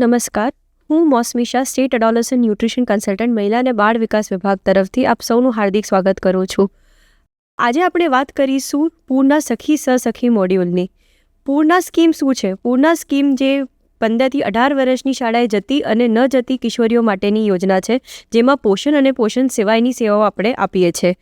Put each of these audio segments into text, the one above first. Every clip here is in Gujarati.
નમસ્કાર, હું મોસમીશા, સ્ટેટ એડોલેસન્ટ ન્યુટ્રિશન કન્સલ્ટન્ટ, મહિલા અને બાળ વિકાસ વિભાગ તરફથી આપ સૌનું હાર્દિક સ્વાગત કરું છું. આજે આપણે વાત કરીશું પૂર્ણા સખી સહસખી મોડ્યુલની. પૂર્ણા સ્કીમ શું છે? પૂર્ણા સ્કીમ જે 15 થી 18 વર્ષની શાળાએ જતી અને ન જતી કિશોરીઓ માટેની યોજના છે, જેમાં પોષણ અને પોષણ સિવાયની સેવાઓ આપણે આપીએ છીએ.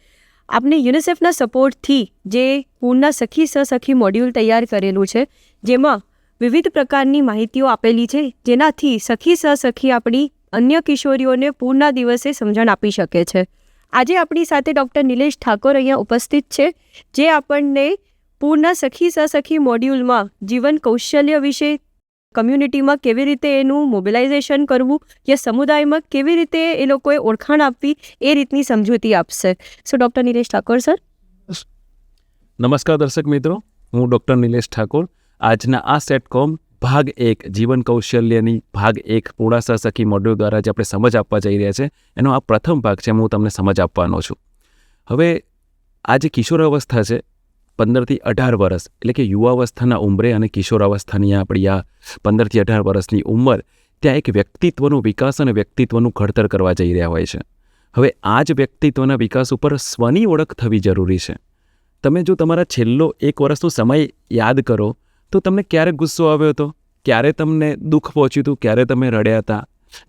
આપણે યુનિસેફના સપોર્ટથી જે પૂર્ણા સખી સહસખી મોડ્યુલ તૈયાર કરેલું છે, જેમાં વિવિધ પ્રકારની માહિતીઓ આપેલી છે, જેનાથી સખી સહસખી આપણી અન્ય કિશોરીઓને પૂર્ણના દિવસે સમજણ આપી શકે છે. આજે આપણી સાથે ડૉક્ટર નિલેશ ઠાકોર અહીંયા ઉપસ્થિત છે, જે આપણને પૂર્ણા સખી સહસખી મોડ્યુલમાં જીવન કૌશલ્ય વિશે, કમ્યુનિટીમાં કેવી રીતે એનું મોબિલાઇઝેશન કરવું, યા સમુદાયમાં કેવી રીતે એ લોકોએ ઓળખાણ આપવી, એ રીતની સમજૂતી આપશે. સો ડૉક્ટર નિલેશ ઠાકોર સર. નમસ્કાર દર્શક મિત્રો, હું ડૉક્ટર નિલેશ ઠાકોર. આજના આ સેટકોમ ભાગ 1 જીવન કૌશલ્યની ભાગ 1 પૂર્ણા સહસખી મોડ્યુલ દ્વારા જે આપણે સમજ આપવા જઈ રહ્યા છે, એનો આ પ્રથમ ભાગ છે. હું તમને સમજ આપવાનો છું. હવે આ જે કિશોરાવસ્થા છે, 15 થી 18 વર્ષ, એટલે કે યુવાવસ્થાના ઉંમરે અને કિશોરાવસ્થાની આપણી આ 15 થી 18 વર્ષની ઉંમર, ત્યાં એક વ્યક્તિત્વનો વિકાસ અને વ્યક્તિત્વનું ઘડતર કરવા જઈ રહ્યા હોય છે. હવે આ જ વ્યક્તિત્વના વિકાસ ઉપર સ્વની ઓળખ થવી જરૂરી છે. તમે જો તમારા છેલ્લો 1 વર્ષનો સમય યાદ કરો તો તમને ક્યારે ગુસ્સો આવ્યો હતો, ક્યારે તમને દુઃખ પહોંચ્યું હતું, ક્યારે તમે રડ્યા હતા.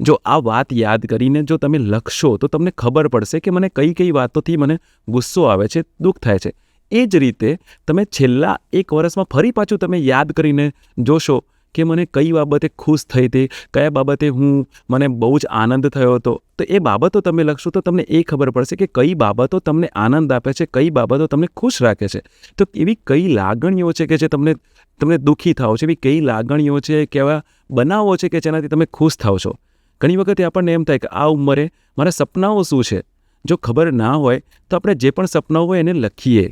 જો આ વાત યાદ કરીને જો તમે લખશો તો તમને ખબર પડશે કે મને કઈ કઈ વાતોથી મને ગુસ્સો આવે છે, દુઃખ થાય છે. એ જ રીતે તમે છેલ્લા 1 વર્ષમાં ફરી પાછું તમે યાદ કરીને જોશો કે મને કઈ બાબતે ખુશ થઈ હતી, કયા બાબતે મને બહુ જ આનંદ થયો હતો, તો એ બાબતો તમે લખશો તો તમને એ ખબર પડશે કે કઈ બાબતો તમને આનંદ આપે છે, કઈ બાબતો તમને ખુશ રાખે છે. તો એવી કઈ લાગણીઓ છે કે જે તમને દુઃખી થાઓ છો, એવી કઈ લાગણીઓ છે, કેવા બનાવો છે કે જેનાથી તમે ખુશ થાઓ છો. ઘણી વખતે આપણને એમ થાય કે આ ઉંમરે મારા સપનાઓ શું છે. જો ખબર ના હોય તો આપણે જે પણ સપનાઓ હોય એને લખીએ.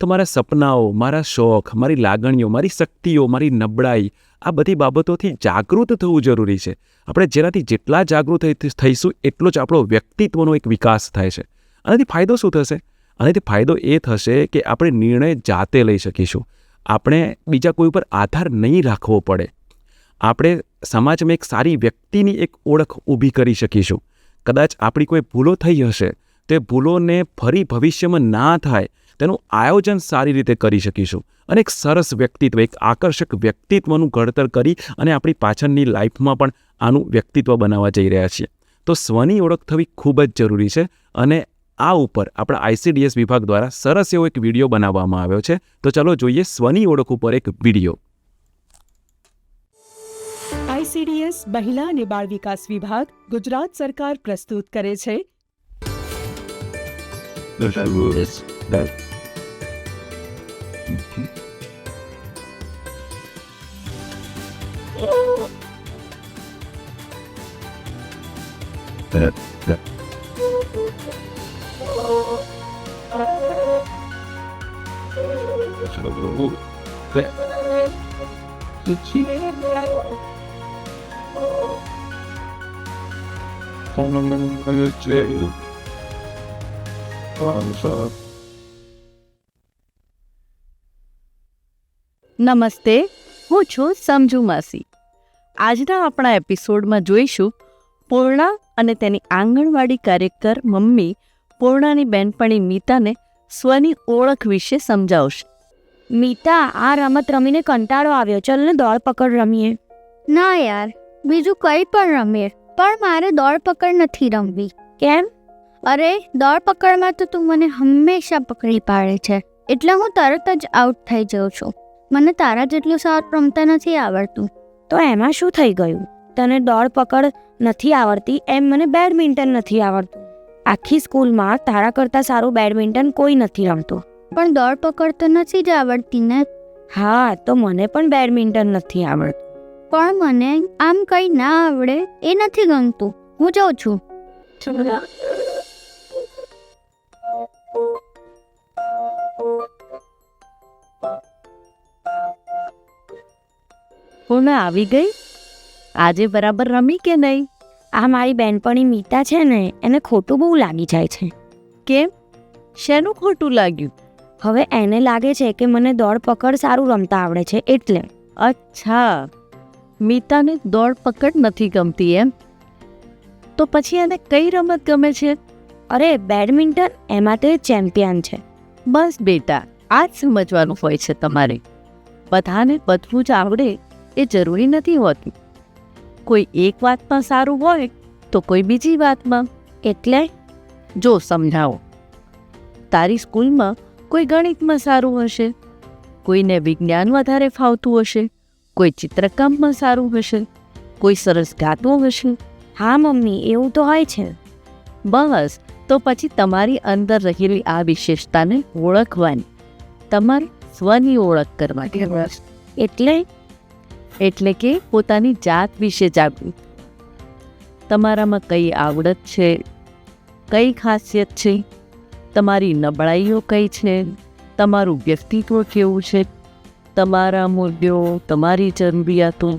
તો મારા સપનાઓ, મારા શોખ, મારી લાગણીઓ, મારી શક્તિઓ, મારી નબળાઈ, આ બધી બાબતોથી જાગૃત થવું જરૂરી છે. આપણે જેનાથી જેટલા જાગૃત થઈશું એટલો જ આપણો વ્યક્તિત્વનો એક વિકાસ થાય છે. આનાથી ફાયદો શું થશે? આનાથી ફાયદો એ થશે કે આપણે નિર્ણય જાતે લઈ શકીશું. આપણે બીજા કોઈ ઉપર આધાર નહીં રાખવો પડે. આપણે સમાજમાં એક સારી વ્યક્તિની એક ઓળખ ઊભી કરી શકીશું. કદાચ આપણી કોઈ ભૂલો થઈ હશે, તે ભૂલોને ફરી ભવિષ્યમાં ના થાય તેનું આયોજન સારી રીતે કરી શકીશું અને એક સરસ વ્યક્તિત્વ, એક આકર્ષક વ્યક્તિત્વનું ઘડતર કરી અને આપણી પાછળની લાઈફમાં પણ આનું વ્યક્તિત્વ બનાવવા જઈ રહ્યા છીએ. તો સ્વની ઓળખ થવી ખૂબ જ જરૂરી છે અને આ ઉપર આપણા ICDS વિભાગ દ્વારા સરસ એવો એક વિડીયો બનાવવામાં આવ્યો છે. તો ચાલો જોઈએ સ્વની ઓળખ ઉપર એક વિડીયો. ICDS મહિલા અને બાળ વિકાસ વિભાગ, ગુજરાત સરકાર પ્રસ્તુત કરે છે નમસ્તે, હું છું સમજુ માસી. આજના આપણા એપિસોડમાં જોઈશું પૂર્ણા અને તેની આંગણવાડી કાર્યકર મમ્મી પૂર્ણાની બહેનપણી મીતાને સ્વની ઓળખ વિશે સમજાવશે. મીતા, આ રમત રમીને કંટાળો આવ્યો, ચલ ને દોડ પકડ રમીએ. ના યાર, બીજું કંઈ પણ રમીએ, પણ મારે દોડ પકડ નથી રમવી. કેમ? અરે, દોડ પકડમાં તો તું મને હંમેશા પકડી પાડે છે, એટલે હું તરત જ આઉટ થઈ જાઉં છું. મને તારા જેટલું સારું રમતા નથી આવડતું. તો એમાં શું થઈ ગયું? તને દોડ પકડ નથી આવડતી એમ મને બેડમિન્ટન નથી આવડતું. આખી સ્કૂલમાં તારા કરતાં સારું બેડમિન્ટન કોઈ નથી રમતું. પણ દોડ પકડ તો નથી જ આવડતી ને. હા, તો મને પણ બેડમિન્ટન નથી આવડતું. પણ મને આમ કંઈ ના આવડે એ નથી ગમતું. હું જાઉં છું. પૂર્ણા આવી ગઈ? આજે બરાબર રમી કે નહીં? આ મારી બેનપણી મીતા છે ને, એને ખોટું બહુ લાગી જાય છે. કેમ? શેનું ખોટું લાગ્યું? હવે એને લાગે છે કે મને દોડ પકડ સારું રમતા આવડે છે એટલે. અચ્છા, મીતાને દોડ પકડ નથી ગમતી એમ? તો પછી એને કઈ રમત ગમે છે? અરે બેડમિન્ટન, એમાં તો એ ચેમ્પિયન છે. બસ બેટા, આ જ સમજવાનું હોય છે તમારે. બધાને બધું જ આવડે એ જરૂરી નથી હોતું. કોઈ એક વાતમાં સારું હોય તો કોઈ બીજી વાતમાં. એટલે જો સમજાવો. તારી સ્કૂલમાં કોઈ ગણિતમાં સારું હશે, કોઈને વિજ્ઞાન વધારે ફાવતું હશે, કોઈ ચિત્રકામમાં સારું હશે, કોઈ સરસ ગાતું હશે. હા મમ્મી, એવું તો હોય છે. બસ, તો પછી તમારી અંદર રહેલી આ વિશેષતાને ઓળખવાની, તમારી સ્વની ઓળખ કરવાની. એટલે કે પોતાની જાત વિશે જાણવું. તમારામાં કઈ આવડત છે, કઈ ખાસિયત છે, તમારી નબળાઈઓ કઈ છે, તમારું વ્યક્તિત્વ કેવું છે, તમારા મૂલ્યો, તમારી જરૂરિયાતો,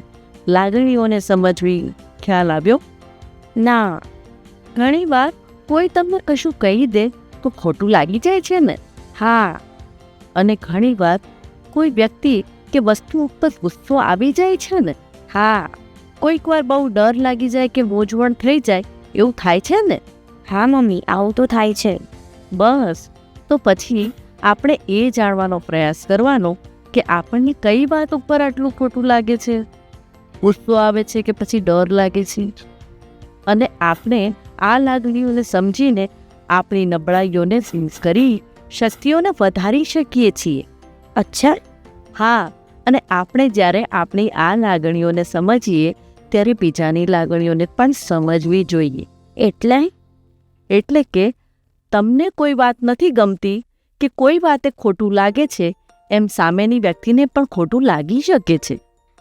લાગણીઓને સમજવી. ખ્યાલ આવ્યો? ના. ઘણીવાર કોઈ તમને કશું કહી દે તો ખોટું લાગી જાય છે ને? હા. અને ઘણીવાર કોઈ વ્યક્તિ કે વસ્તુ ઉપર ગુસ્સો આવી જાય છે ને? હા. કોઈક વાર બહુ ડર લાગી જાય કે મૂંઝવણ થઈ જાય, એવું થાય છે ને? હા મમ્મી, આવું તો થાય છે. બસ, તો પછી આપણે એ જાણવાનો પ્રયાસ કરવાનો કે આપણને કઈ વાત ઉપર આટલું ખોટું લાગે છે, ગુસ્સો આવે છે કે પછી ડર લાગે છે. અને આપણે આ લાગણીઓને સમજીને આપણી નબળાઈઓને સીન્સ કરી શક્તિઓને વધારી શકીએ છીએ. અચ્છા. હા, અને આપણે જ્યારે આપણી આ લાગણીઓને સમજીએ ત્યારે બીજાની લાગણીઓને પણ સમજવી જોઈએ. એટલે કે તમને કોઈ વાત નથી ગમતી કે કોઈ વાતે ખોટું લાગે છે, એમ સામેની વ્યક્તિને પણ ખોટું લાગી શકે છે.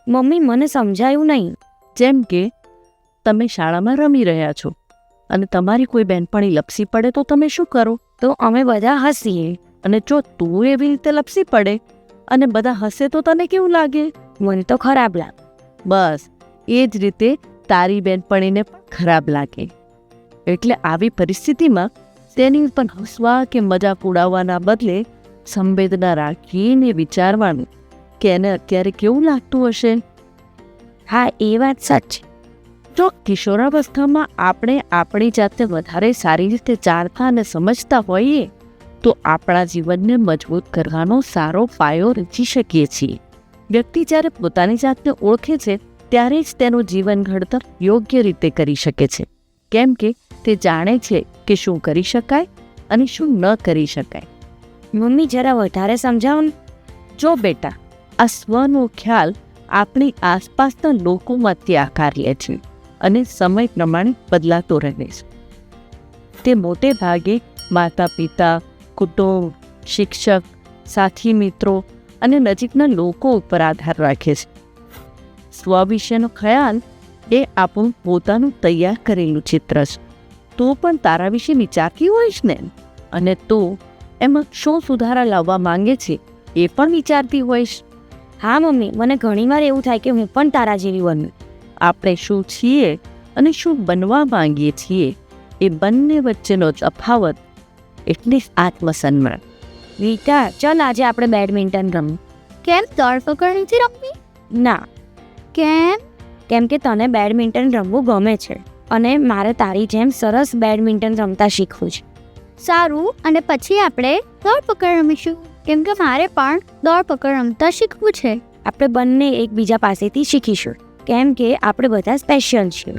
મમ્મી, મને સમજાયું નહીં. જેમ કે તમે શાળામાં રમી રહ્યા છો અને તમારી કોઈ બહેનપણી લપસી પડે તો તમે શું કરો? તો અમે બધા હસીએ. અને જો તું એવી રીતે લપસી પડે અને બધા હસે તો તને કેવું લાગે? મને તો ખરાબ લાગે. બસ એ જ રીતે તારી બહેનપણીને પણ ખરાબ લાગે. એટલે આવી પરિસ્થિતિમાં તેની ઉપર હસવા કે મજાક ઉડાવવાના બદલે સંવેદના રાખીને વિચારવાનું કે એને અત્યારે કેવું લાગતું હશે. હા, એ વાત સાચી. જો કિશોરાવસ્થામાં આપણે આપણી જાતને વધારે સારી રીતે જાણતા અને સમજતા હોઈએ તો આપણા જીવનને મજબૂત કરવાનો સારો પાયો રચી શકીએ છીએ. વ્યક્તિ જ્યારે પોતાની જાતને ઓળખે છે ત્યારે જ તેનું જીવન ઘડતર યોગ્ય રીતે કરી શકે છે. કેમ કે તે જાણે છે કે શું કરી શકાય અને શું ન કરી શકાય. મમ્મી, જરા વધારે સમજાવો ને. જો બેટા, આ સ્વનો ખ્યાલ આપણી આસપાસના લોકોમાંથી આકાર લે છે અને સમય પ્રમાણે બદલાતો રહે છે. તે મોટે ભાગે માતા પિતા, કુટુંબ, શિક્ષક, સાથી મિત્રો અને નજીકના લોકો ઉપર આધાર રાખે છે. સ્વ વિશેનો ખ્યાલ એ આપણું પોતાનું તૈયાર કરેલું ચિત્ર છે. તું પણ તારા વિશે વિચારતી હોઈશ ને, અને તું એમાં શું સુધારા લાવવા માંગે છે એ પણ વિચારતી હોઈશ. હા મમ્મી, મને ઘણીવાર એવું થાય કે હું પણ તારા જેવી બનું. આપણે શું છીએ અને શું બનવા માંગીએ છીએ એ બંને વચ્ચેનો તફાવત એટલે આત્મસન્માન. રીટા, ચાલ આજે આપણે બેડમિન્ટન રમીએ. કેમ ધરપકડ નથી રમવી? ના. કેમ? કેમ કે તને બેડમિન્ટન રમવું ગમે છે અને મારે તારી જેમ સરસ બેડમિન્ટન રમતા શીખવું છે. સારું, અને પછી આપણે દોડપકડ રમીશું, કેમ કે મારે પણ દોડપકડ રમતા શીખવું છે. આપણે બંને એકબીજા પાસેથી શીખીશું, કેમ કે આપણે બધા સ્પેશિયલ છીએ.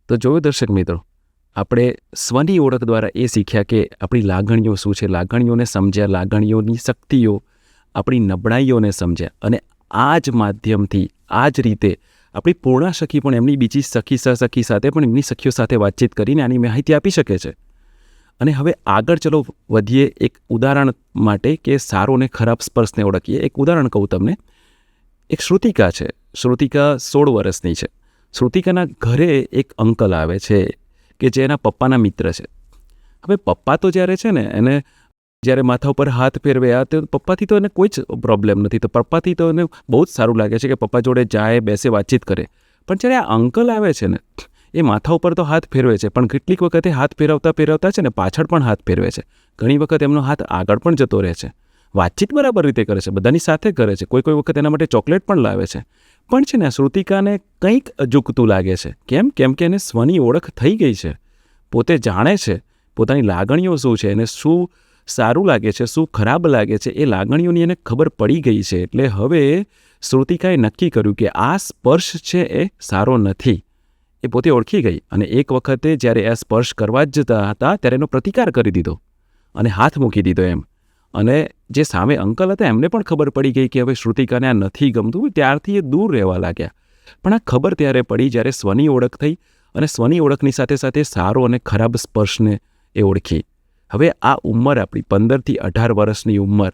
તો જોયું દર્શક મિત્રો, આપણે સ્વની ઓળખ દ્વારા એ શીખ્યા કે આપણી લાગણીઓ શું છે, લાગણીઓને સમજ્યા, લાગણીઓની શક્તિઓ, આપણી નબળાઈઓને સમજ્યા, અને આ જ માધ્યમથી આ જ રીતે આપણી પૂર્ણા સખી પણ એમની બીજી સખી સહસખી સાથે પણ એમની સખીઓ સાથે વાતચીત કરીને આની માહિતી આપી શકે છે. અને હવે આગળ ચલો વધીએ એક ઉદાહરણ માટે કે સારો અને ખરાબ સ્પર્શને ઓળખીએ. એક ઉદાહરણ કહું તમને. એક શ્રુતિકા છે. શ્રુતિકા 16 વર્ષની છે. શ્રુતિકાના ઘરે એક અંકલ આવે છે કે જે એના પપ્પાના મિત્ર છે. હવે પપ્પા તો જ્યારે છે ને એને જ્યારે માથા ઉપર હાથ ફેરવ્યા તો પપ્પાથી તો એને કોઈ જ પ્રોબ્લેમ નથી, તો પપ્પાથી તો એને બહુ જ સારું લાગે છે કે પપ્પા જોડે જાય, બેસે, વાતચીત કરે. પણ જ્યારે આ અંકલ આવે છે ને એ માથા ઉપર તો હાથ ફેરવે છે, પણ કેટલીક વખતે હાથ ફેરવતા છે ને પાછળ પણ હાથ ફેરવે છે. ઘણી વખત એમનો હાથ આગળ પણ જતો રહે છે. વાતચીત બરાબર રીતે કરે છે, બધાની સાથે કરે છે, કોઈ કોઈ વખત એના માટે ચોકલેટ પણ લાવે છે. પણ છે ને શ્રુતિકાને કંઈક અજુકતું લાગે છે. કેમ કે એને સ્વની ઓળખ થઈ ગઈ છે, પોતે જાણે છે પોતાની લાગણીઓ શું છે, એને શું સારું લાગે છે, શું ખરાબ લાગે છે, એ લાગણીઓની એને ખબર પડી ગઈ છે. એટલે હવે શ્રુતિકાએ નક્કી કર્યું કે આ સ્પર્શ છે એ સારો નથી. એ પોતે ઓળખી ગઈ અને એક વખતે જ્યારે આ સ્પર્શ કરવા જ જતા હતા ત્યારે એનો પ્રતિકાર કરી દીધો અને હાથ મૂકી દીધો એમ. અને જે સામે અંકલ હતા એમને પણ ખબર પડી ગઈ કે હવે શ્રુતિકાને આ નથી ગમતું, ત્યારથી એ દૂર રહેવા લાગ્યા. પણ આ ખબર ત્યારે પડી જ્યારે સ્વની ઓળખ થઈ અને સ્વની ઓળખની સાથે સાથે સારો અને ખરાબ સ્પર્શને એ ઓળખી. હવે આ ઉંમર આપણી 15થી 18 વર્ષની ઉંમર,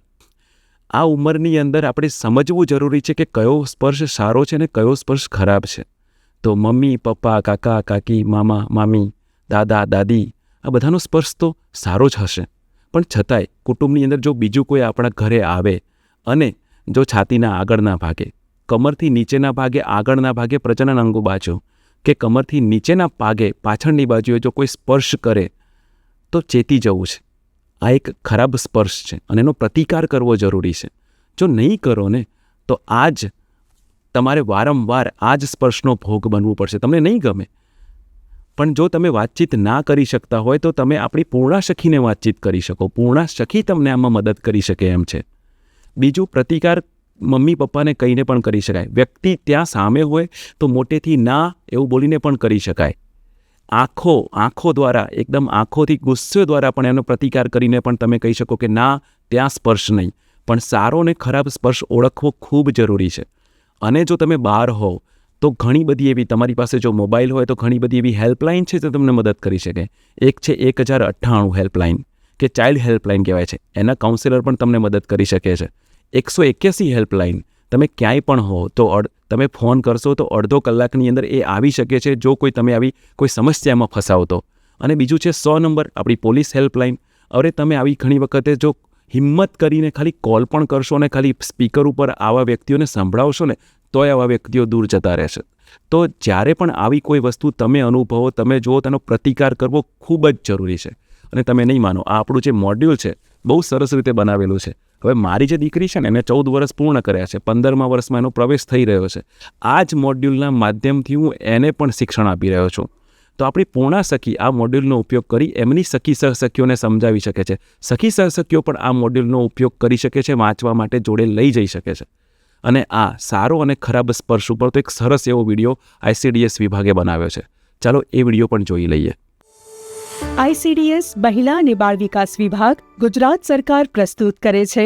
આ ઉંમરની અંદર આપણે સમજવું જરૂરી છે કે કયો સ્પર્શ સારો છે અને કયો સ્પર્શ ખરાબ છે. તો મમ્મી પપ્પા, કાકા કાકી, મામા મામી, દાદા દાદી, આ બધાનો સ્પર્શ તો સારો જ હશે. પણ છતાંય કુટુંબની અંદર જો બીજું કોઈ આપણા ઘરે આવે અને જો છાતીના આગળના ભાગે, કમરથી નીચેના ભાગે, આગળના ભાગે પ્રજનન અંગો બાજુ કે કમરથી નીચેના ભાગે પાછળની બાજુએ જો કોઈ સ્પર્શ કરે તો ચેતી જવું છે. આ એક ખરાબ સ્પર્શ છે અને એનો પ્રતિકાર કરવો જરૂરી છે. જો નહીં કરો ને તો આજ તમારે વારંવાર આ જ સ્પર્શનો ભોગ બનવું પડશે. તમને નહીં ગમે, પણ જો તમે વાતચીત ના કરી શકતા હોય તો તમે આપણી પૂર્ણા સખીને વાતચીત કરી શકો. પૂર્ણા સખી તમને આમાં મદદ કરી શકે એમ છે. બીજું, પ્રતિકાર મમ્મી પપ્પાને કહીને પણ કરી શકાય. વ્યક્તિ ત્યાં સામે હોય તો મોટેથી ના એવું બોલીને પણ કરી શકાય. આંખો દ્વારા, એકદમ આંખોથી ગુસ્સો દ્વારા પણ એનો પ્રતિકાર કરીને પણ તમે કહી શકો કે ના, ત્યાં સ્પર્શ નહીં. પણ સારો અને ખરાબ સ્પર્શ ઓળખવો ખૂબ જરૂરી છે. અને જો તમે બહાર હોવ તો ઘણી બધી એવી, તમારી પાસે જો મોબાઈલ હોય તો ઘણી બધી એવી હેલ્પલાઇન છે જે તમને મદદ કરી શકે. એક છે 1098 હેલ્પલાઇન કે ચાઇલ્ડ હેલ્પલાઇન કહેવાય છે. એના કાઉન્સિલર પણ તમને મદદ કરી શકે છે. 181 હેલ્પલાઇન, તમે ક્યાંય પણ હો તો તમે ફોન કરશો તો અડધો કલાકની અંદર એ આવી શકે છે જો કોઈ તમે આવી કોઈ સમસ્યામાં ફસાવો તો. અને બીજું છે 100 નંબર, આપણી પોલીસ હેલ્પલાઇન. હવે તમે આવી ઘણી વખતે જો હિંમત કરીને ખાલી કોલ પણ કરશો અને ખાલી સ્પીકર ઉપર આવા વ્યક્તિઓને સંભળાવશો ને તોય આવા વ્યક્તિઓ દૂર જતા રહેશે. તો જ્યારે પણ આવી કોઈ વસ્તુ તમે અનુભવો, તમે જુઓ, તેનો પ્રતિકાર કરવો ખૂબ જ જરૂરી છે. અને તમે નહીં માનો, આ આપણું જે મોડ્યુલ છે બહુ સરસ રીતે બનાવેલું છે. હવે મારી જે દીકરી છે ને એને 14 વર્ષ પૂર્ણ કર્યા છે, 15મા વર્ષમાં એનો પ્રવેશ થઈ રહ્યો છે. આ જ મોડ્યુલના માધ્યમથી હું એને પણ શિક્ષણ આપી રહ્યો છું. તો આપણી પૂર્ણા સખી આ મોડ્યુલનો ઉપયોગ કરી એમની સખી સહસખીઓને સમજાવી શકે છે. સખી સહસખીઓ પણ આ મોડ્યુલનો ઉપયોગ કરી શકે છે, વાંચવા માટે જોડે લઈ જઈ શકે છે. અને આ સારો અને ખરાબ સ્પર્શ ઉપર તો એક સરસ એવો વિડીયો ICDS વિભાગે બનાવ્યો છે. ચાલો એ વિડીયો પણ જોઈ લઈએ. ICDS મહિલા અને બાળ વિકાસ વિભાગ ગુજરાત સરકાર પ્રસ્તુત કરે છે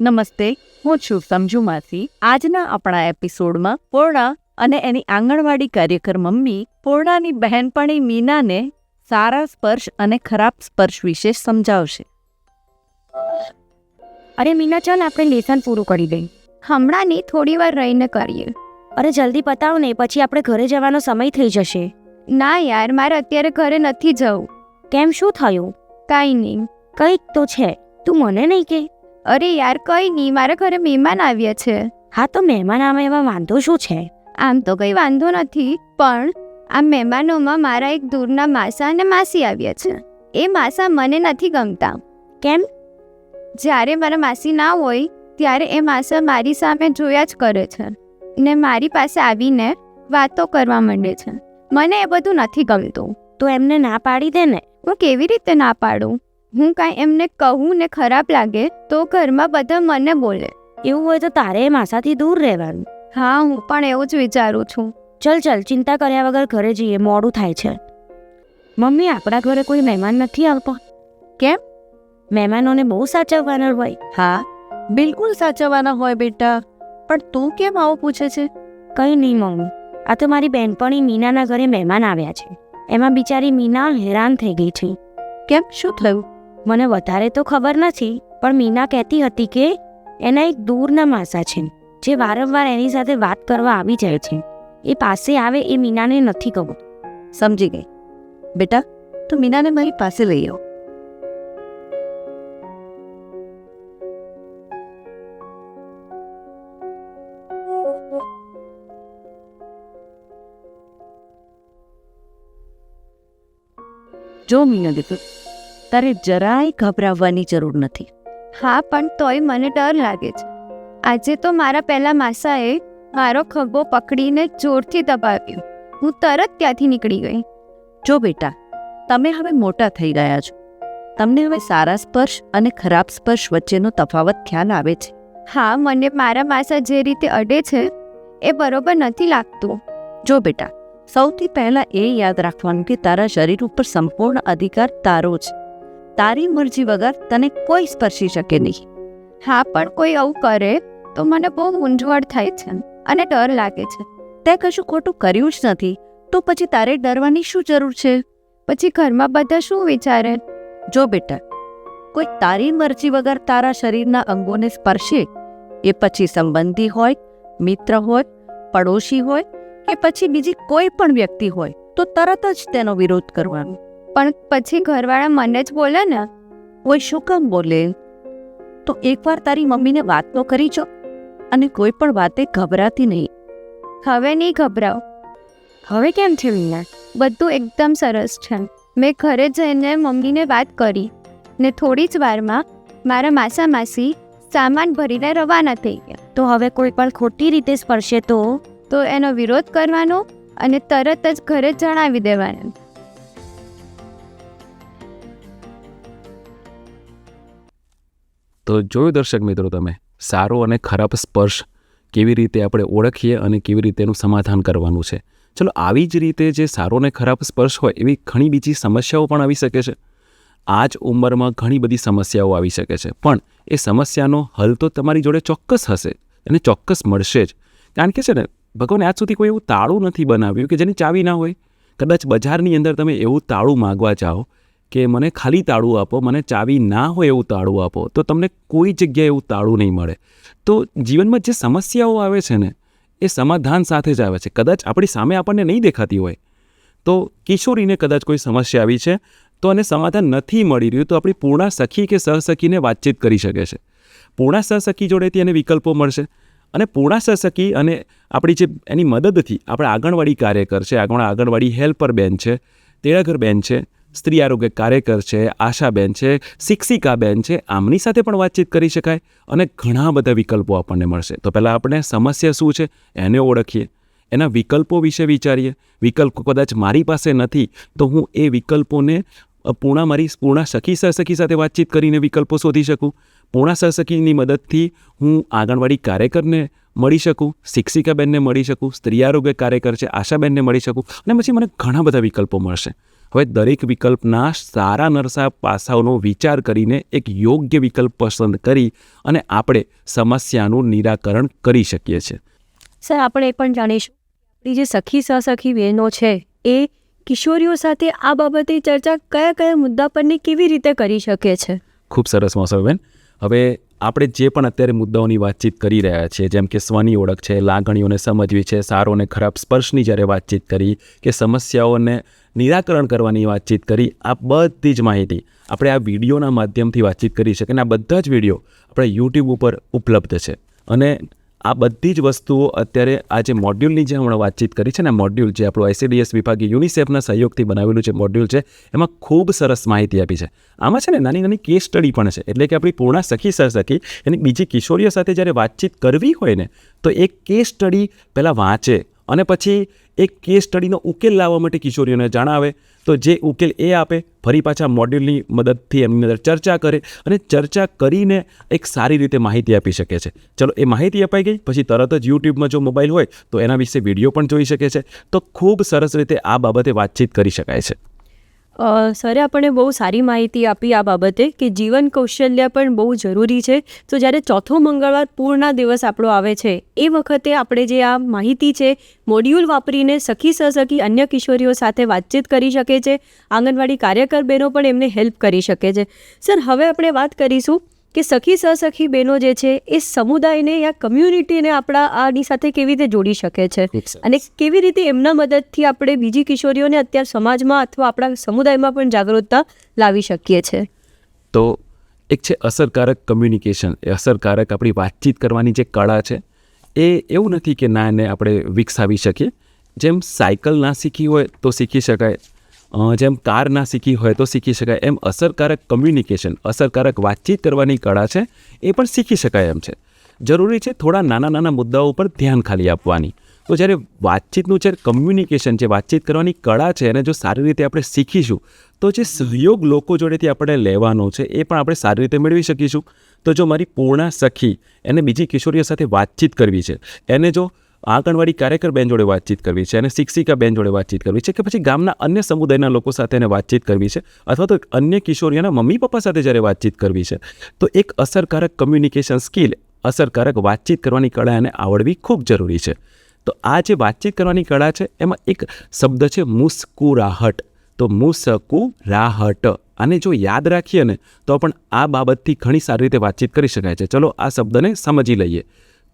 નમસ્તે, હું છું સમજુ માસી. આજના આપણા એપિસોડમાં પૂર્ણા અને એની આંગણવાડી કાર્યકર મમ્મી પૂર્ણાની બહેનપણી મીનાને સારા સ્પર્શ અને ખરાબ સ્પર્શ વિશે સમજાવશે. અરે મીના, ચાલ આપણે લેસન પૂરું કરી દઈએ. હમણાં નહીં, થોડી વાર રહીને કરીએ. અરે જલ્દી પતાવ ને, પછી આપણે ઘરે જવાનો સમય થઈ જશે. ના યાર, મારે અત્યારે ઘરે નથી જવું. કેમ, શું થયું? કાંઈ નહીં. કંઈક તો છે, તું મને નહીં કે. અરે યાર, કંઈ નહીં, મારા ઘરે મહેમાન આવ્યા છે. હા તો મહેમાન આવે એમાં વાંધો શું છે? આમ તો કંઈ વાંધો નથી, પણ આ મહેમાનોમાં મારા એક દૂરના માસા અને માસી આવ્યા છે. એ માસા મને નથી ગમતા. કેમ? જ્યારે મારા માસી ના હોય ત્યારે એ માસા મારી સામે જોયા જ કરે છે ને મારી પાસે આવીને વાતો કરવા માંડે છે. મને એ બધું નથી ગમતું. તો એમને ના પાડી દે ને. હું કેવી રીતે ના પાડું? હું કાંઈ એમને કહું ને ખરાબ લાગે તો ઘરમાં બધા મને બોલે. એવું હોય તો તારે એ માસાથી દૂર રહેવાનું. હા, હું પણ એવું જ વિચારું છું. ચલ ચિંતા કર્યા વગર ઘરે જઈએ, મોડું થાય છે. મમ્મી, આપણા ઘરે કોઈ મહેમાન નથી આવતો. કેમ? મહેમાનોને બહુ સાચવવાના હોય. હા, બિલકુલ સાચવવાના હોય બેટા. પણ તું કેમ આવું પૂછે છે? કંઈ નહીં મમ્મી, આ તો મારી બહેનપણી મીનાના ઘરે મહેમાન આવ્યા છે. એમાં બિચારી મીના હેરાન થઈ ગઈ છે. કેમ, શું થયું? મને વધારે તો ખબર નથી, પણ મીના કહેતી હતી કે એના એક દૂરના માસા છે જે વારંવાર એની સાથે વાત કરવા આવી જાય છે. એ પાસે આવે એ મીનાને નથી ખબર. સમજી ગઈ. બેટા, તું મીનાને મારી પાસે લઈ આવ. જો મીના દીકરી, તારે જરાય ગભરાવવાની જરૂર નથી. હા, પણ તોય મને ડર લાગે છે. આજે તો મારા પહેલા માસાએ મારો ખભો પકડીને જોરથી દબાવ્યો. હું તરત ત્યાંથી નીકળી ગઈ. જો બેટા, તમે હવે મોટા થઈ ગયા છો. તમને હવે સારા સ્પર્શ અને ખરાબ સ્પર્શ વચ્ચેનો તફાવત ખ્યાલ આવે છે. હા, મને મારા માસા જે રીતે અડે છે એ બરોબર નથી લાગતું. જો બેટા, સૌથી પહેલા એ યાદ રાખવાનું કે તારા શરીર ઉપર સંપૂર્ણ અધિકાર તારો છે. તારી મરજી વગર તને કોઈ સ્પર્શી શકે નહીં. હા, પણ કોઈ આવું કરે તો મને બહુ મૂંઝવણ થાય છે અને ડર લાગે છે. તે કશું ખોટું કર્યું જ નથી, તો પછી તારે ડરવાની શું જરૂર છે? પછી ઘરમાં બધા શું વિચારે? જો બેટા, કોઈ તારી મરજી વગર તારા શરીરના અંગોને સ્પર્શે, એ પછી સંબંધી હોય, મિત્ર હોય, પડોશી હોય કે પછી બીજી કોઈ પણ વ્યક્તિ હોય, તો તરત જ તેનો વિરોધ કરવાનો. પણ પછી ઘરવાળા મને જ બોલે ને. કોઈ શું કામ બોલે? તો એકવાર તારી મમ્મીને વાત તો કરી જો, અને કોઈ પણ વાતે ગભરાતી નહીં. હવે નહીં ગભરાવ. હવે કેમ છે મીના? બધું એકદમ સરસ છે. મેં ઘરે જઈને મમ્મીને વાત કરી ને થોડી જ વારમાં મારા માસા માસી સામાન ભરીને રવાના થઈ ગયા. તો હવે કોઈ પણ ખોટી રીતે સ્પર્શે તો એનો વિરોધ કરવાનો અને તરત જ ઘરે જણાવી દેવાનો. તો જોયું દર્શક મિત્રો તમે, સારો અને ખરાબ સ્પર્શ કેવી રીતે આપણે ઓળખીએ અને કેવી રીતે એનું સમાધાન કરવાનું છે. ચલો, આવી જ રીતે જે સારો અને ખરાબ સ્પર્શ હોય એવી ઘણી બીજી સમસ્યાઓ પણ આવી શકે છે. આ જ ઉંમરમાં ઘણી બધી સમસ્યાઓ આવી શકે છે, પણ એ સમસ્યાનો હલ તો તમારી જોડે ચોક્કસ હશે અને ચોક્કસ મળશે જ. કારણ કે છે ને, ભગવાને આજ સુધી કોઈ એવું તાળું નથી બનાવ્યું કે જેની ચાવી ના હોય. કદાચ બજારની અંદર તમે એવું તાળું માગવા જાઓ કે મને ખાલી તાળું આપો, મને ચાવી ના હોય એવું તાળું આપો, તો તમને કોઈ જગ્યાએ એવું તાળું નહીં મળે. તો જીવનમાં જે સમસ્યાઓ આવે છે ને, એ સમાધાન સાથે જ આવે છે. કદાચ આપણી સામે આપણને નહીં દેખાતી હોય. તો કિશોરીને કદાચ કોઈ સમસ્યા આવી છે તો એને સમાધાન નથી મળી રહ્યું, તો આપણી પૂર્ણા સખી કે સહસખીને વાતચીત કરી શકે છે. પૂર્ણા સહસખી જોડેથી એને વિકલ્પો મળશે, અને પૂર્ણા સહસખી અને આપણી જે એની મદદથી આપણે આંગણવાડી કાર્યકર છે, આંગણવાડી હેલ્પર બેન છે, તેડાગર બેન છે, સ્ત્રી આરોગ્ય કાર્યકર છે, આશાબેન છે, શિક્ષિકા બેન છે, આમની સાથે પણ વાતચીત કરી શકાય અને ઘણા બધા વિકલ્પો આપણને મળશે. તો પહેલાં આપણે સમસ્યા શું છે એને ઓળખીએ, એના વિકલ્પો વિશે વિચારીએ. વિકલ્પ કદાચ મારી પાસે નથી તો હું એ વિકલ્પોને પૂર્ણા સખી સહસખી સાથે વાતચીત કરીને વિકલ્પો શોધી શકું. પૂર્ણા સહસખીની મદદથી હું આંગણવાડી કાર્યકરને મળી શકું, શિક્ષિકાબેનને મળી શકું, સ્ત્રી આરોગ્ય કાર્યકર છે આશાબેનને મળી શકું, અને પછી મને ઘણા બધા વિકલ્પો મળશે. હવે દરેક વિકલ્પના સારા નરસા પાસાઓનો વિચાર કરીને એક યોગ્ય વિકલ્પ પસંદ કરી અને આપણે સમસ્યાનું નિરાકરણ કરી શકીએ છીએ. સર, આપણે એ પણ જાણીશું આપણી જે સખી સહસખી બહેનો છે એ કિશોરીઓ સાથે આ બાબતે ચર્ચા કયા કયા મુદ્દા પરની કેવી રીતે કરી શકે છે? ખૂબ સરસ મોસમબેન. હવે આપણે જે પણ અત્યારે મુદ્દાઓની વાતચીત કરી રહ્યા છીએ, જેમ કે સ્વની ઓળખ છે, લાગણીઓને સમજવી છે, સારો અને ખરાબ સ્પર્શની જ્યારે વાતચીત કરી કે સમસ્યાઓને નિરાકરણ કરવાની વાતચીત કરી, આ બધી જ માહિતી આપણે આ વિડીયોના માધ્યમથી વાતચીત કરી શકીએ. અને આ બધા જ વિડીયો આપણે યુટ્યુબ ઉપર ઉપલબ્ધ છે. અને આ બધી જ વસ્તુઓ અત્યારે આ જે મોડ્યુલની જે હમણાં વાતચીત કરી છે ને, મોડ્યુલ જે આપણું ICDS વિભાગે યુનિસેફના સહયોગથી બનાવેલું જે મોડ્યુલ છે, એમાં ખૂબ સરસ માહિતી આપી છે. આમાં છે ને નાની નાની કેસ સ્ટડી પણ છે. એટલે કે આપણી પૂર્ણા સખી સહસખી એની બીજી કિશોરીઓ સાથે જ્યારે વાતચીત કરવી હોય ને, તો એક કેસ સ્ટડી પહેલાં વાંચે અને પછી એક કેસ સ્ટડીનો ઉકેલ લાવવા માટે કિશોરીઓને જણાવે. તો જે ઉકેલ એ આપે, ફરી પાછા મોડ્યુલની મદદથી એમની અંદર ચર્ચા કરે અને ચર્ચા કરીને એક સારી રીતે માહિતી આપી શકે છે. ચલો, એ માહિતી અપાઈ ગઈ પછી તરત જ યુટ્યુબમાં જો મોબાઈલ હોય તો એના વિશે વિડીયો પણ જોઈ શકે છે. તો ખૂબ સરસ રીતે આ બાબતે વાતચીત કરી શકાય છે. સરે આપણને બહુ સારી માહિતી આપી આ બાબતે કે જીવન કૌશલ્ય પણ બહુ જરૂરી છે. તો જ્યારે ચોથો મંગળવાર પૂર્ણના દિવસ આપણો આવે છે એ વખતે આપણે જે આ માહિતી છે મોડ્યુલ વાપરીને સખી સહસખી અન્ય કિશોરીઓ સાથે વાતચીત કરી શકે છે. આંગણવાડી કાર્યકર બહેનો પણ એમને હેલ્પ કરી શકે છે. સર, હવે આપણે વાત કરીશું કે સખી સહસખી બહેનો જે છે એ સમુદાયને યા કમ્યુનિટીને આપણા આની સાથે કેવી રીતે જોડી શકે છે અને કેવી રીતે એમના મદદથી આપણે બીજી કિશોરીઓને અત્યારે સમાજમાં અથવા આપણા સમુદાયમાં પણ જાગૃતતા લાવી શકીએ છીએ. તો એક છે અસરકારક કમ્યુનિકેશન. એ અસરકારક આપણી વાતચીત કરવાની જે કળા છે એ એવું નથી કે ના એને આપણે વિકસાવી શકીએ. જેમ સાયકલ ના શીખી હોય તો શીખી શકાય, જેમ કાર ના શીખી હોય તો શીખી શકાય, એમ અસરકારક કમ્યુનિકેશન, અસરકારક વાતચીત કરવાની કળા છે એ પણ શીખી શકાય એમ છે. જરૂરી છે થોડા નાના નાના મુદ્દાઓ પર ધ્યાન ખાલી આપવાની. તો જ્યારે વાતચીતનું છે કમ્યુનિકેશન, જે વાતચીત કરવાની કળા છે એને જો સારી રીતે આપણે શીખીશું તો જે સહયોગ લોકો જોડેથી આપણે લેવાનો છે એ પણ આપણે સારી રીતે મેળવી શકીશું. તો જો મારી પૂર્ણા સખી એને બીજી કિશોરીઓ સાથે વાતચીત કરવી છે, એને જો આંગણવાડી કાર્યકર બેન જોડે વાતચીત કરવી છે, અને શિક્ષિકા બેન જોડે વાતચીત કરવી છે, કે પછી ગામના અન્ય સમુદાયના લોકો સાથે એને વાતચીત કરવી છે, અથવા તો અન્ય કિશોરીઓના મમ્મી પપ્પા સાથે જ્યારે વાતચીત કરવી છે, તો એક અસરકારક કમ્યુનિકેશન સ્કિલ, અસરકારક વાતચીત કરવાની કળા એને આવડવી ખૂબ જરૂરી છે. તો આ જે વાતચીત કરવાની કળા છે એમાં એક શબ્દ છે મુસ્કુરાહટ. તો મુસ્કુરાહટ, આને જો યાદ રાખીએ ને તો પણ આ બાબતથી ઘણી સારી રીતે વાતચીત કરી શકાય છે. ચલો આ શબ્દને સમજી લઈએ.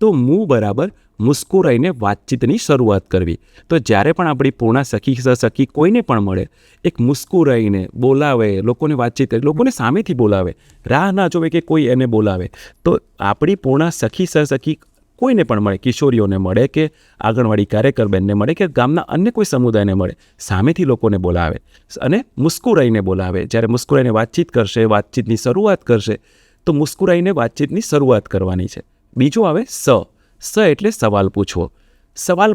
તો મું બરાબર મુસ્કુરાઈને વાતચીતની શરૂઆત કરવી. તો જ્યારે પણ આપણી પૂર્ણા સખી સહસખી કોઈને પણ મળે, એક મુસ્કુરાઈને બોલાવે, લોકોને વાતચીત કરે, લોકોને સામેથી બોલાવે, રાહ ના જોવે કે કોઈ એને બોલાવે. તો આપણી પૂર્ણા સખી સહસખી કોઈને પણ મળે, કિશોરીઓને મળે કે આંગણવાડી કાર્યકર બેનને મળે કે ગામના અન્ય કોઈ સમુદાયને મળે, સામેથી લોકોને બોલાવે અને મુસ્કુરાઈને બોલાવે. જ્યારે મુસ્કુરાઈને વાતચીત કરશે, વાતચીતની શરૂઆત કરશે, તો મુસ્કુરાઈને વાતચીતની શરૂઆત કરવાની છે. બીજું આવે સ એટલે સવાલ પૂછવો. સવાલ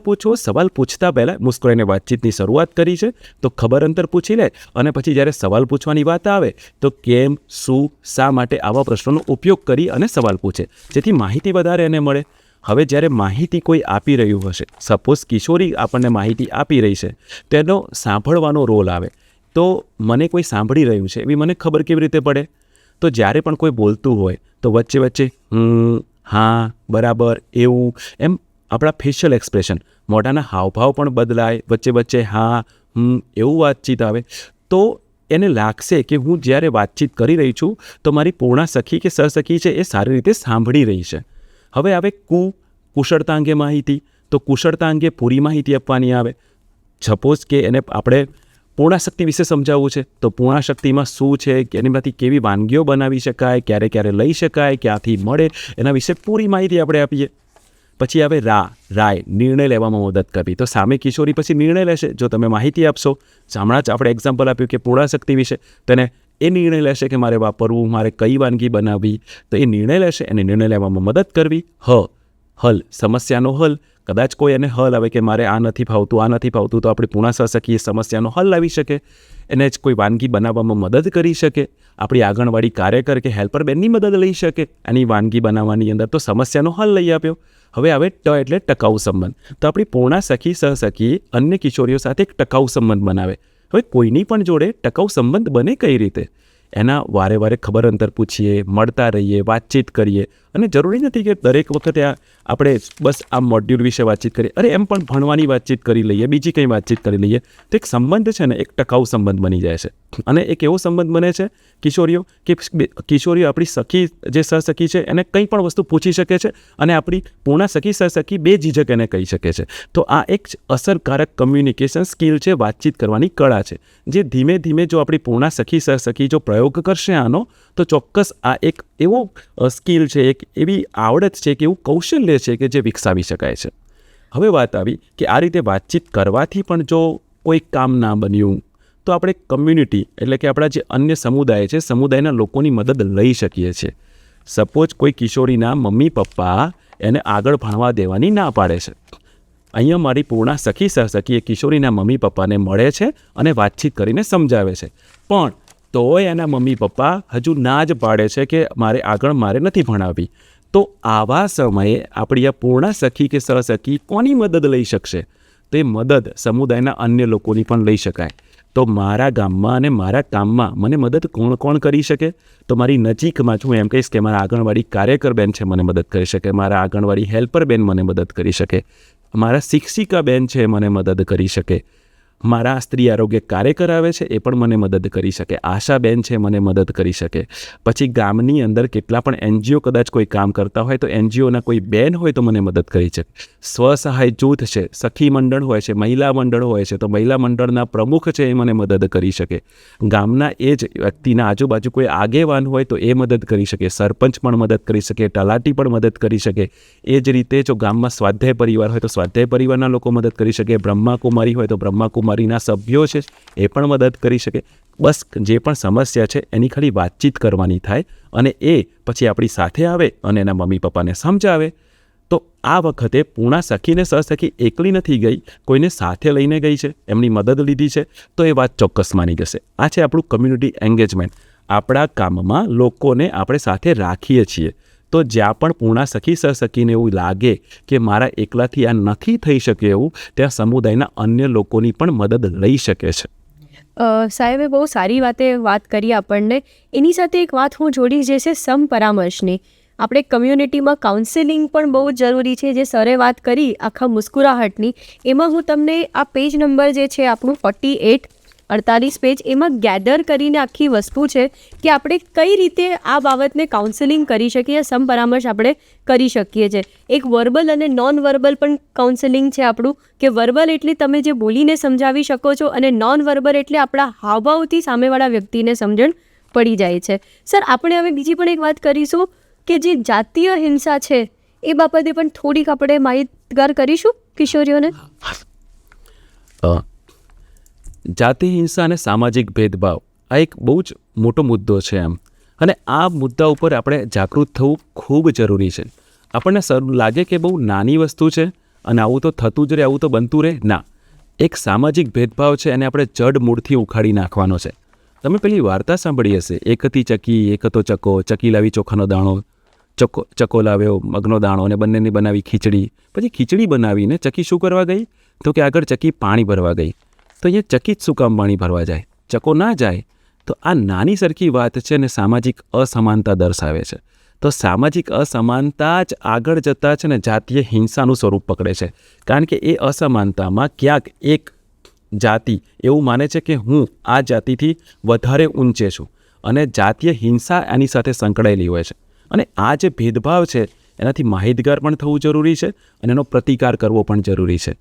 પૂછતા પહેલાં મુસ્કુરાઈને વાતચીતની શરૂઆત કરી છે તો ખબર અંતર પૂછી લે, અને પછી જ્યારે સવાલ પૂછવાની વાત આવે તો કેમ, શું, શા માટે આવા પ્રશ્નોનો ઉપયોગ કરી અને સવાલ પૂછે, જેથી માહિતી વધારે એને મળે. હવે જ્યારે માહિતી કોઈ આપી રહ્યું હશે, સપોઝ કિશોરી આપણને માહિતી આપી રહી છે, તેનો સાંભળવાનો રોલ આવે. તો મને કોઈ સાંભળી રહ્યું છે એવી મને ખબર કેવી રીતે પડે? તો જ્યારે પણ કોઈ બોલતું હોય તો વચ્ચે વચ્ચે હા, બરાબર, એવું, એમ આપણા ફેશિયલ એક્સપ્રેશન, મોઢાના હાવભાવ પણ બદલાય, વચ્ચે વચ્ચે હા, એવું વાતચીત આવે. તો એને લાગશે કે હું જ્યારે વાતચીત કરી રહી છું તો મારી પૂર્ણા સખી કે સહસખી છે એ સારી રીતે સાંભળી રહી છે. હવે આવે કુશળતા અંગે માહિતી. તો કુશળતા અંગે પૂરી માહિતી આપવાની આવે. સપોઝ કે એને આપણે પૂર્ણા શક્તિ વિશે સમજાવવું છે તો પૂર્ણા શક્તિમાં શું છે, એનામાંથી કેવી વાનગીઓ બનાવી શકાય, ક્યારે ક્યારે લઈ શકાય, ક્યાંથી મળે, એના વિશે પૂરી માહિતી આપણે આપીએ. પછી આવે રાય, નિર્ણય લેવામાં મદદ કરવી. તો સામે કિશોરી પછી નિર્ણય લેશે જો તમે માહિતી આપશો. હમણાં જ આપણે એક્ઝામ્પલ આપ્યું કે પૂર્ણા શક્તિ વિશે, તો એને એ નિર્ણય લેશે કે મારે વાપરવું, મારે કઈ વાનગી બનાવવી. તો એ નિર્ણય લેશે, એને નિર્ણય લેવામાં મદદ કરવી. હલ, સમસ્યાનો હલ. કદાચ કોઈ એને હલ આવે કે મારે આ નથી ફાવતું, આ નથી ફાવતું, તો આપણી પૂર્ણા સહસખી એ સમસ્યાનો હલ લાવી શકે, એને જ કોઈ વાનગી બનાવવામાં મદદ કરી શકે. આપણી આંગણવાડી કાર્યકર કે હેલ્પર બેનની મદદ લઈ શકે એની વાનગી બનાવવાની અંદર. તો સમસ્યાનો હલ લઈ આપ્યો. હવે આવે ટ એટલે ટકાઉ સંબંધ. તો આપણી પૂર્ણા સખી સહસખી અન્ય કિશોરીઓ સાથે એક ટકાઉ સંબંધ બનાવે. હવે કોઈની પણ જોડે ટકાઉ સંબંધ બને કઈ રીતે? એના વારે વારે ખબર અંતર પૂછીએ, મળતા રહીએ, વાતચીત કરીએ. અને જરૂરી નથી કે દરેક વખતે આપણે બસ આ મોડ્યુલ વિશે વાતચીત કરીએ. અરે એમ પણ ભણવાની વાતચીત કરી લઈએ, બીજી કંઈ વાતચીત કરી લઈએ, તો એક સંબંધ છે ને એક ટકાઉ સંબંધ બની જાય છે. અને એક એવો સંબંધ બને છે કિશોરીઓ કે કિશોરીઓ આપણી સખી જે સહસખી છે એને કંઈ પણ વસ્તુ પૂછી શકે છે, અને આપણી પૂર્ણા સખી સહસખી બે ઝીઝક એને કહી શકે છે. તો આ એક અસરકારક કમ્યુનિકેશન સ્કિલ છે, વાતચીત કરવાની કળા છે, જે ધીમે ધીમે જો આપણી પૂર્ણા સખી સહસખી જો પ્રયોગ કરશે આનો, તો ચોક્કસ આ એક એવો સ્કિલ છે, એક એવી આવડત છે, કે એવું કૌશલ્ય છે કે જે વિકસાવી શકાય છે. હવે વાત આવી કે આ રીતે વાતચીત કરવાથી પણ જો કોઈ કામ ના બન્યું તો આપણે કમ્યુનિટી એટલે કે આપણા જે અન્ય સમુદાય છે, સમુદાયના લોકોની મદદ લઈ શકીએ છીએ. સપોઝ કોઈ કિશોરીના મમ્મી પપ્પા એને આગળ ભણવા દેવાની ના પાડે છે. અહીંયા મારી પૂર્ણા સખી સહસખી એ કિશોરીના મમ્મી પપ્પાને મળે છે અને વાતચીત કરીને સમજાવે છે, પણ તોય એના મમ્મી પપ્પા હજુ ના જ પાડે છે કે મારે નથી ભણાવવી. તો આવા સમયે આપણી આ પૂર્ણા સખી કે સહસખી કોની મદદ લઈ શકશે? તો એ મદદ સમુદાયના અન્ય લોકોની પણ લઈ શકાય. તો મારા ગામમાં અને મારા કામમાં મને મદદ કોણ કોણ કરી શકે? તો મારી નજીકમાં હું એમ કહીશ કે મારા આંગણવાડી કાર્યકર બેન છે, મને મદદ કરી શકે. મારા આંગણવાડી હેલ્પર બેન મને મદદ કરી શકે. મારા શિક્ષિકા બેન છે, મને મદદ કરી શકે. મારા સ્ત્રી આરોગ્ય કાર્યકર આવે છે, એ પણ મને મદદ કરી શકે. આશા બેન છે, મને મદદ કરી શકે. પછી ગામની અંદર કેટલા પણ એનજીઓ કદાચ કોઈ કામ કરતા હોય તો એનજીઓના કોઈ બેન હોય તો મને મદદ કરી શકે. સ્વસહાય જૂથ છે, સખી મંડળ હોય છે, મહિલા મંડળ હોય છે, તો મહિલા મંડળના પ્રમુખ છે, એ મને મદદ કરી શકે. ગામના એ જ વ્યક્તિના આજુબાજુ કોઈ આગેવાન હોય તો એ મદદ કરી શકે. સરપંચ પણ મદદ કરી શકે, તલાટી પણ મદદ કરી શકે. એ જ રીતે જો ગામમાં સ્વાધ્યાય પરિવાર હોય તો સ્વાધ્યાય પરિવારના લોકો મદદ કરી શકે. બ્રહ્માકુમારી હોય તો બ્રહ્માકુમારીના સભ્યો છે એ પણ મદદ કરી શકે. બસ જે પણ સમસ્યા છે એની ખાલી વાતચીત કરવાની થાય અને એ પછી આપણી સાથે આવે અને એના મમ્મી પપ્પાને સમજાવે. તો આ વખતે પૂર્ણા સખીને સહસખી એકલી નથી ગઈ, કોઈને સાથે લઈને ગઈ છે, એમની મદદ લીધી છે, તો એ વાત ચોક્કસ માની જશે. આ છે આપણું કમ્યુનિટી એન્ગેજમેન્ટ. આપણા કામમાં લોકોને આપણે સાથે રાખીએ છીએ. તો જ્યાં પણ પૂર્ણા સખી સહસખીને એવું લાગે કે મારા એકલાથી આ નથી થઈ શકે એવું, ત્યાં સમુદાયના અન્ય લોકોની પણ મદદ લઈ શકે છે. સાહેબે બહુ સારી વાત કરી આપણને. એની સાથે એક વાત હું જોડી, જે છે સમપરામર્શની. આપણે કમ્યુનિટીમાં કાઉન્સેલિંગ પણ બહુ જરૂરી છે, જે સરે વાત કરી આખા મુસ્કુરાહટની. એમાં હું તમને આ પેજ નંબર જે છે આપણું 48-48 પેજ, એમાં ગેધર કરીને આખી વસ્તુ છે કે આપણે કઈ રીતે આ બાબતને કાઉન્સેલિંગ કરી શકીએ, સમપરામર્શ આપણે કરી શકીએ છીએ. એક વર્બલ અને નોન વર્બલ પણ કાઉન્સેલિંગ છે આપણું, કે વર્બલ એટલે તમે જે બોલીને સમજાવી શકો છો અને નોન વર્બલ એટલે આપણા હાવભાવથી સામેવાળા વ્યક્તિને સમજણ પડી જાય છે. સર, આપણે હવે બીજી પણ એક વાત કરીશું કે જે જાતીય હિંસા છે એ બાબતે પણ થોડીક આપણે માહિતગાર કરીશું કિશોરીઓને. જાતિ હિંસા અને સામાજિક ભેદભાવ આ એક બહુ જ મોટો મુદ્દો છે એમ, અને આ મુદ્દા ઉપર આપણે જાગૃત થવું ખૂબ જરૂરી છે. આપણને લાગે કે બહુ નાની વસ્તુ છે અને આવું તો થતું જ રહે, આવું તો બનતું રહે. ના, એક સામાજિક ભેદભાવ છે અને આપણે જડ મૂળથી ઉખાડી નાખવાનો છે. તમે પેલી વાર્તા સાંભળી હશે, એક હતી ચકી, એક હતો ચકો, ચકી લાવી ચોખાનો દાણો, ચકો લાવ્યો મગનો દાણો, અને બંનેની બનાવી ખીચડી. પછી ખીચડી બનાવીને ચકી શું કરવા ગઈ? તો કે આગળ ચકી પાણી ભરવા ગઈ. તો અહીંયા ચકી જ શું કામ પાણી ભરવા જાય, ચકો ના જાય? તો આ નાની સરખી વાત છે અને સામાજિક અસમાનતા દર્શાવે છે. તો સામાજિક અસમાનતા જ આગળ જતાં છે ને જાતીય હિંસાનું સ્વરૂપ પકડે છે. કારણ કે એ અસમાનતામાં ક્યાંક એક જાતિ એવું માને છે કે હું આ જાતિથી વધારે ઊંચે છું, અને જાતીય હિંસા આની સાથે સંકળાયેલી હોય છે. અને આ જે ભેદભાવ છે એનાથી માહિતગાર પણ થવું જરૂરી છે અને એનો પ્રતિકાર કરવો પણ જરૂરી છે.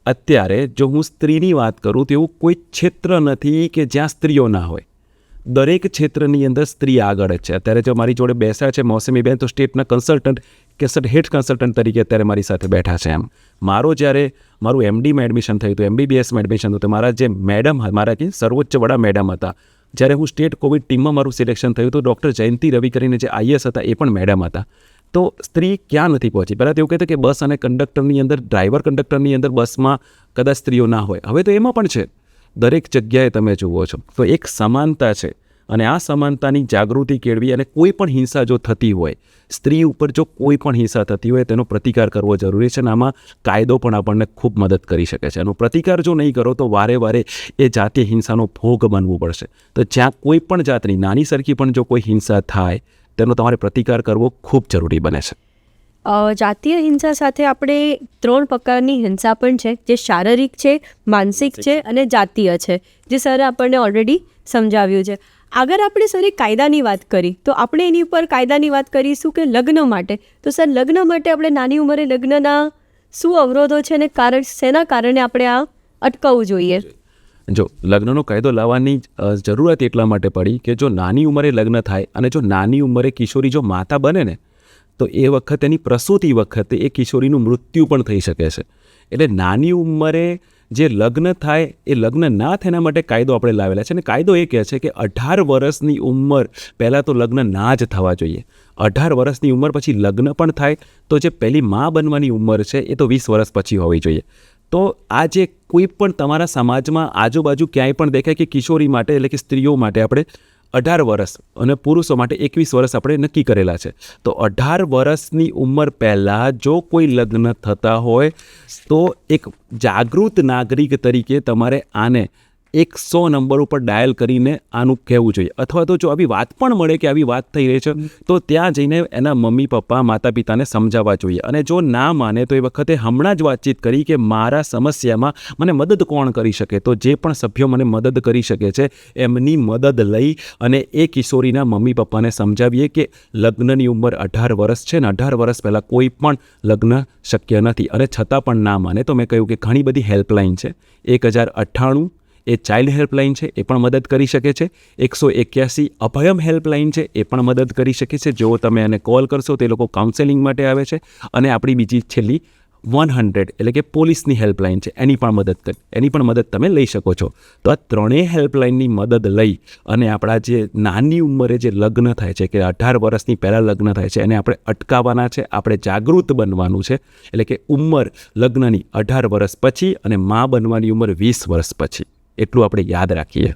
અત્યારે જો હું સ્ત્રીની વાત કરું તો એવું કોઈ ક્ષેત્ર નથી કે જ્યાં સ્ત્રીઓ ના હોય. દરેક ક્ષેત્રની અંદર સ્ત્રી આગળ જ છે. અત્યારે જો મારી જોડે બેસ્યા છે મોસમીબેન, તો સ્ટેટના કન્સલ્ટન્ટ કે હેડ કન્સલ્ટન્ટ તરીકે અત્યારે મારી સાથે બેઠા છે. એમ જ્યારે મારું એમડીમાં એડમિશન થયું હતું, એમબીબીએસમાં એડમિશન થયું, તો મારા જે મેડમ, મારા કે સર્વોચ્ચ વડા મેડમ હતા. જ્યારે હું સ્ટેટ કોવિડ ટીમમાં મારું સિલેક્શન થયું તો ડૉક્ટર જયંતિ રવિ કરીને જે આઈએસ હતા એ પણ મેડમ હતા. તો સ્ત્રી ક્યાં નથી પહોંચી? પહેલાં તો એવું કહેતા કે બસ અને કંડક્ટરની અંદર, ડ્રાઈવર કંડક્ટરની અંદર બસમાં કદાચ સ્ત્રીઓ ના હોય, હવે તો એમાં પણ છે. દરેક જગ્યાએ તમે જુઓ છો. તો એક સમાનતા છે અને આ સમાનતાની જાગૃતિ કેળવી, અને કોઈ પણ હિંસા જો થતી હોય, સ્ત્રી ઉપર જો કોઈ પણ હિંસા થતી હોય તેનો પ્રતિકાર કરવો જરૂરી છે. અને આમાં કાયદો પણ આપણને ખૂબ મદદ કરી શકે છે. એનો પ્રતિકાર જો નહીં કરો તો વારે વારે એ જાતીય હિંસાનો ભોગ બનવું પડશે. તો જ્યાં કોઈ પણ જાતની નાની સરખી પણ જો કોઈ હિંસા થાય તેનો તમારે પ્રતિકાર કરવો ખૂબ જરૂરી બને છે. જાતીય હિંસા સાથે આપણે 3 પ્રકારની હિંસા પણ છે, જે શારીરિક છે, માનસિક છે અને જાતીય છે, જે સરે આપણને ઓલરેડી સમજાવ્યું છે. આગળ આપણે સરે કાયદાની વાત કરી, તો આપણે એની ઉપર કાયદાની વાત કરીશું કે લગ્ન માટે. તો સર, લગ્ન માટે આપણે નાની ઉંમરે લગ્નના શું અવરોધો છે અને શેના કારણે આપણે આ અટકાવવું જોઈએ? જો લગ્નનો કાયદો લાવવાની જરૂરત એટલા માટે પડી કે જો નાની ઉંમરે લગ્ન થાય અને જો નાની ઉંમરે કિશોરી જો માતા બને ને, તો એ વખતે એની પ્રસૂતિ વખતે એ કિશોરીનું મૃત્યુ પણ થઈ શકે છે. એટલે નાની ઉંમરે જે લગ્ન થાય એ લગ્ન ના થાય એના માટે કાયદો આપણે લાવેલા છે. અને કાયદો એ કહે છે કે 18 વર્ષની ઉંમર પહેલાં તો લગ્ન ના જ થવા જોઈએ. 18 વર્ષની ઉંમર પછી લગ્ન પણ થાય તો જે પહેલી મા બનવાની ઉંમર છે એ તો 20 વર્ષ પછી હોવી જોઈએ. તો આ જે કોઈ પણ તમારા સમાજમાં આજુબાજુ ક્યાંય પણ દેખાય કે કિશોરી માટે, એટલે કે સ્ત્રીઓ માટે આપણે 18 વર્ષ અને પુરુષો માટે 21 વર્ષ આપણે નક્કી કરેલા છે. તો 18 વર્ષની ઉંમર પહેલાં જો કોઈ લગ્ન થતા હોય તો એક જાગૃત નાગરિક તરીકે તમારે આને 100 નંબર ઉપર ડાયલ કરીને આનું કહેવું જોઈએ. અથવા તો જો આવી વાત પણ મળે કે આવી વાત થઈ રહી છે તો ત્યાં જઈને એના મમ્મી પપ્પા માતા પિતાને સમજાવવા જોઈએ. અને જો ના માને તો એ વખતે હમણાં જ વાતચીત કરી કે મારા સમસ્યામાં મને મદદ કોણ કરી શકે. તો જે પણ સભ્યો મને મદદ કરી શકે છે એમની મદદ લઈ અને એ કિશોરીના મમ્મી પપ્પાને સમજાવીએ કે લગ્નની ઉંમર 18 વર્ષ છે ને 18 વર્ષ પહેલાં કોઈ પણ લગ્ન શક્ય નથી. અને છતાં પણ ના માને તો મેં કહ્યું કે ઘણી બધી હેલ્પલાઇન છે. 1098 એ ચાઇલ્ડ હેલ્પલાઇન છે, એ પણ મદદ કરી શકે છે. 181 અભયમ હેલ્પલાઇન છે, એ પણ મદદ કરી શકે છે. જો તમે એને કોલ કરશો તો એ લોકો કાઉન્સેલિંગ માટે આવે છે. અને આપણી બીજી છેલ્લી 100 એટલે કે પોલીસની હેલ્પલાઇન છે, એની પણ મદદ તમે લઈ શકો છો. તો આ ત્રણેય હેલ્પલાઇનની મદદ લઈ અને આપણા જે નાની ઉંમરે જે લગ્ન થાય છે કે 18 વર્ષની પહેલાં લગ્ન થાય છે એને આપણે અટકાવવાના છે. આપણે જાગૃત બનવાનું છે. એટલે કે ઉંમર લગ્નની 18 વર્ષ પછી અને મા બનવાની ઉંમર 20 વર્ષ પછી, એટલું આપણે યાદ રાખીએ.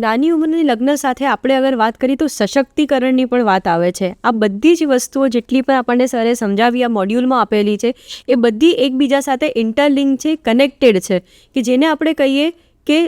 નાની ઉંમરની લગ્ન સાથે આપણે અગર વાત કરીએ તો સશક્તિકરણની પણ વાત આવે છે. આ બધી જ વસ્તુઓ જેટલી પણ આપણને સરે સમજાવી આ મોડ્યુલમાં આપેલી છે એ બધી એકબીજા સાથે ઇન્ટરલિંક છે, કનેક્ટેડ છે, કે જેને આપણે કહીએ કે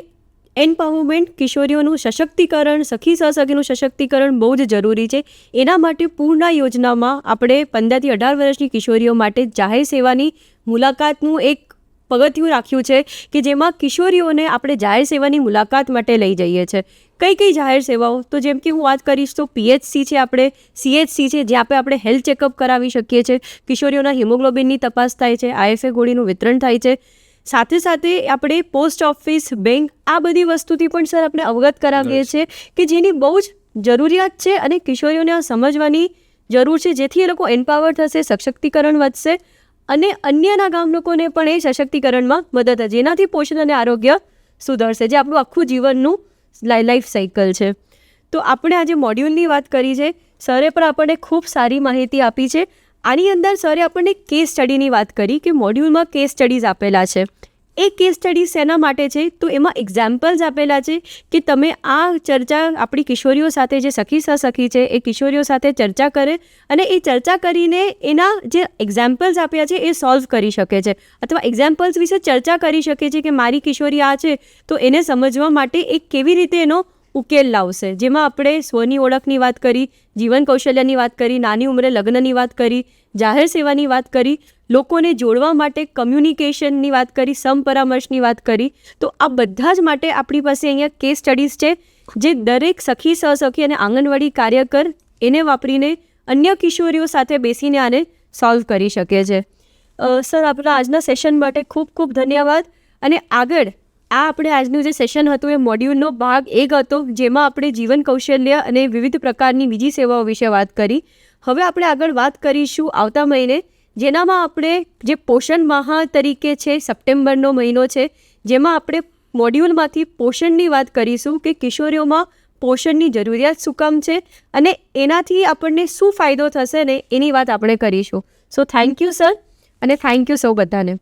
એમ્પાવરમેન્ટ, કિશોરીઓનું સશક્તિકરણ, સખી સહસખીનું સશક્તિકરણ બહુ જ જરૂરી છે. એના માટે પૂર્ણ યોજનામાં આપણે 15 થી 18 વર્ષની કિશોરીઓ માટે જાહેર સેવાની મુલાકાતનું એક પગથિયું રાખ્યું છે કે જેમાં કિશોરીઓને આપણે જાહેર સેવાની મુલાકાત માટે લઈ જઈએ છીએ. કઈ જાહેર સેવાઓ? તો જેમ કે હું વાત કરીશ તો PHC છે, આપણે CHC છે, જ્યાં આપણે હેલ્થ ચેકઅપ કરાવી શકીએ છીએ. કિશોરીઓના હિમોગ્લોબિનની તપાસ થાય છે, IFA ગોળીનું વિતરણ થાય છે. સાથે સાથે આપણે પોસ્ટ ઓફિસ, બેંક, આ બધી વસ્તુથી પણ સર આપણે અવગત કરાવીએ છીએ કે જેની બહુ જ જરૂરિયાત છે અને કિશોરીઓને આ સમજવાની જરૂર છે, જેથી એ લોકો એમ્પાવર થશે, સશક્તિકરણ વધશે અને અન્યના ગામ લોકોને પણ એ સશક્તિકરણમાં મદદ થશે, જેનાથી પોષણ અને આરોગ્ય સુધરશે, જે આપણું આખું જીવનનું લાઈફ સાયકલ છે. તો આપણે આજે મોડ્યુલની વાત કરી છે. સરે પણ આપણને ખૂબ સારી માહિતી આપી છે. આની અંદર સરે આપણને કેસ સ્ટડીની વાત કરી કે મોડ્યુલમાં કેસ સ્ટડીઝ આપેલા છે. એ કેસ સ્ટડી શેના માટે છે? તો એમાં એક્ઝામ્પલ્સ આપેલા છે કે તમે આ ચર્ચા આપણી કિશોરીઓ સાથે, જે સખી સહસખી છે એ કિશોરીઓ સાથે ચર્ચા કરે અને એ ચર્ચા કરીને એના જે એક્ઝામ્પલ્સ આપ્યા છે એ સોલ્વ કરી શકે છે, અથવા એક્ઝામ્પલ્સ વિશે ચર્ચા કરી શકે છે કે મારી કિશોરી આ છે તો એને સમજવા માટે એ કેવી રીતે એનો ઉકેલ લાવશે. જેમાં આપણે સ્વની ઓળખની વાત કરી, જીવન કૌશલ્યની વાત કરી, નાની ઉંમરે લગ્નની વાત કરી, જાહેર સેવાની વાત કરી, લોકોને જોડવા માટે કમ્યુનિકેશનની વાત કરી, સમપરામર્શની વાત કરી. તો આ બધા જ માટે આપણી પાસે અહીંયા કેસ સ્ટડીઝ છે જે દરેક સખી સહસખી અને આંગણવાડી કાર્યકર એને વાપરીને અન્ય કિશોરીઓ સાથે બેસીને આને સોલ્વ કરી શકે છે. સર, આપણા આજના સેશન માટે ખૂબ ખૂબ ધન્યવાદ. અને આગળ આપણે આજનું જે સેશન હતું એ મોડ્યુલનો ભાગ 1 હતો, જેમાં આપણે જીવન કૌશલ્ય અને વિવિધ પ્રકારની બીજી સેવાઓ વિશે વાત કરી. હવે આપણે આગળ વાત કરીશું આવતા મહિને, જેનામાં આપણે જે પોષણ માહ તરીકે છે, સપ્ટેમ્બરનો મહિનો છે, જેમાં આપણે મોડ્યુલમાંથી પોષણની વાત કરીશું કે કિશોરીઓમાં પોષણની જરૂરિયાત શું કામ છે અને એનાથી આપણને શું ફાયદો થશે ને એની વાત આપણે કરીશું. સો થેન્ક યુ સર, અને થેન્ક યુ સૌ બધાને.